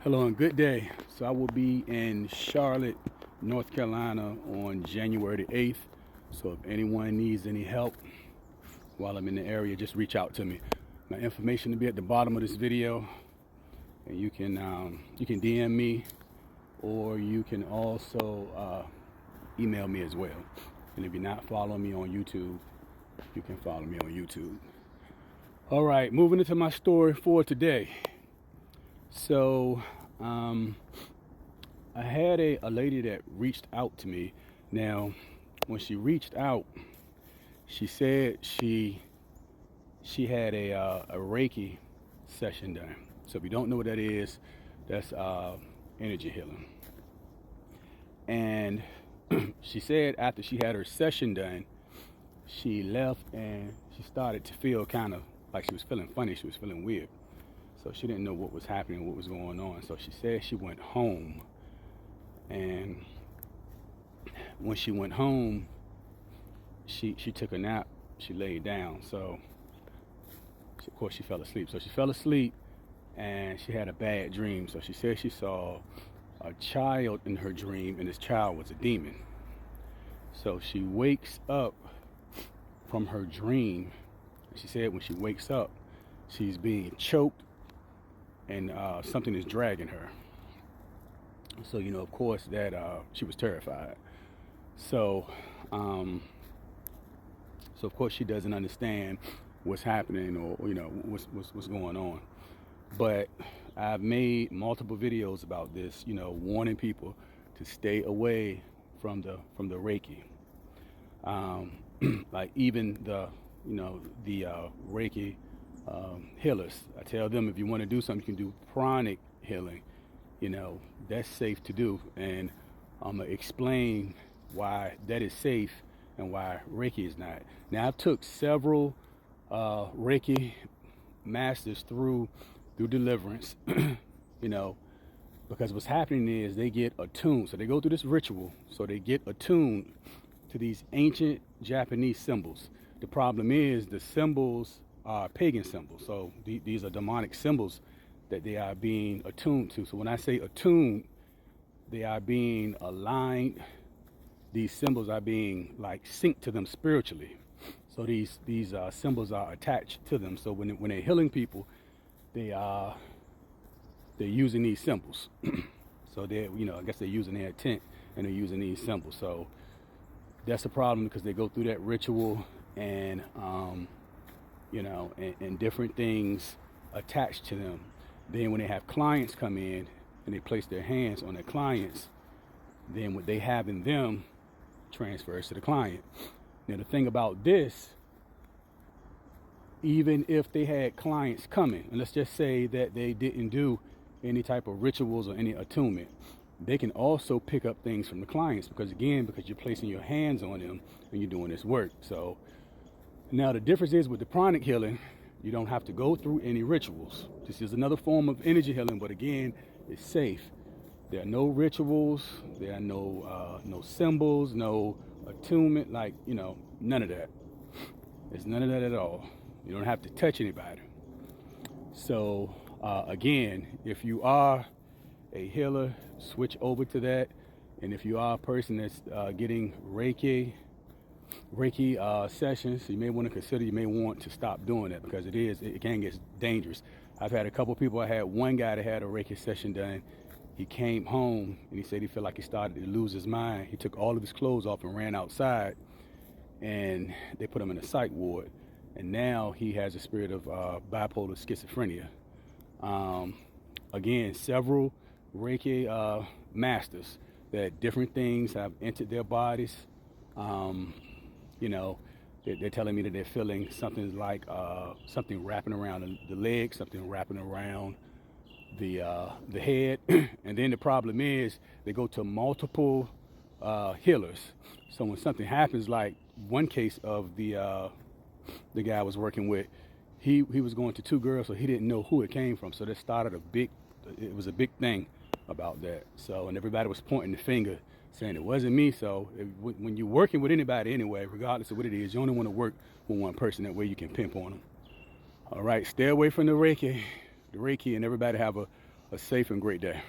Hello and good day. So I will be in Charlotte, North Carolina on January the 8th. So if anyone needs any help while I'm in the area, just reach out to me. My information will be at the bottom of this video, and you can DM me, or you can also email me as well. And if you're not following me on YouTube, you can follow me on YouTube. All right, moving into my story for today. So I had a lady that reached out to me. Now, when she reached out, she said she had a Reiki session done. So if you don't know what that is, that's energy healing. And she said after she had her session done, she left and she started to feel kind of like she was feeling funny. She was feeling weird. So she didn't know what was happening, what was going on. So she said she went home. And when she went home, she took a nap. She laid down. So, of course, she fell asleep. So she fell asleep and she had a bad dream. So she said she saw a child in her dream, and this child was a demon. So she wakes up from her dream. She said when she wakes up, she's being choked and something is dragging her. So, of course, that she was terrified. So of course, she doesn't understand what's happening or, what's going on. But I've made multiple videos about this, warning people to stay away from the Reiki. Like even the Reiki healers. I tell them if you want to do something, you can do pranic healing. That's safe to do, and I'm gonna explain why that is safe and why Reiki is not. Now, I've took several Reiki masters through deliverance, because what's happening is they get attuned. So they go through this ritual, so they get attuned to these ancient Japanese symbols. The problem is the symbols are pagan symbols, so these are demonic symbols that they are being attuned to. So when I say attuned, they are being aligned. These symbols are being like synced to them spiritually. So these symbols are attached to them. So when they're healing people, they're using these symbols. So I guess they're using their intent and they're using these symbols. So that's a problem because they go through that ritual and and different things attached to them. Then when they have clients come in and they place their hands on their clients, then what they have in them transfers to the client. Now the thing about this, even if they had clients coming, and let's just say that they didn't do any type of rituals or any attunement, they can also pick up things from the clients because you're placing your hands on them and you're doing this work. So now the difference is with the pranic healing, you don't have to go through any rituals. This is another form of energy healing, but again, it's safe. There are no rituals. There are no symbols, no attunement, none of that. There's none of that at all. You don't have to touch anybody. So again, if you are a healer, switch over to that. And if you are a person that's getting Reiki sessions, you may want to stop doing that because it can get dangerous. I've had a couple people. I had one guy that had a Reiki session done. He came home and he said he felt like he started to lose his mind. He took all of his clothes off and ran outside, and they put him in a psych ward. And now he has a spirit of bipolar schizophrenia. Again, several Reiki masters that different things have entered their bodies. They're telling me that they're feeling something like something wrapping around the leg, something wrapping around the head. And then the problem is they go to multiple healers. So when something happens, like one case of the guy I was working with, he was going to two girls, so he didn't know who it came from. So that started it was a big thing about that. So, and everybody was pointing the finger saying it wasn't me. So when you're working with anybody anyway, regardless of what it is, you only want to work with one person. That way you can pimp on them. All right, stay away from the Reiki, and everybody have a safe and great day.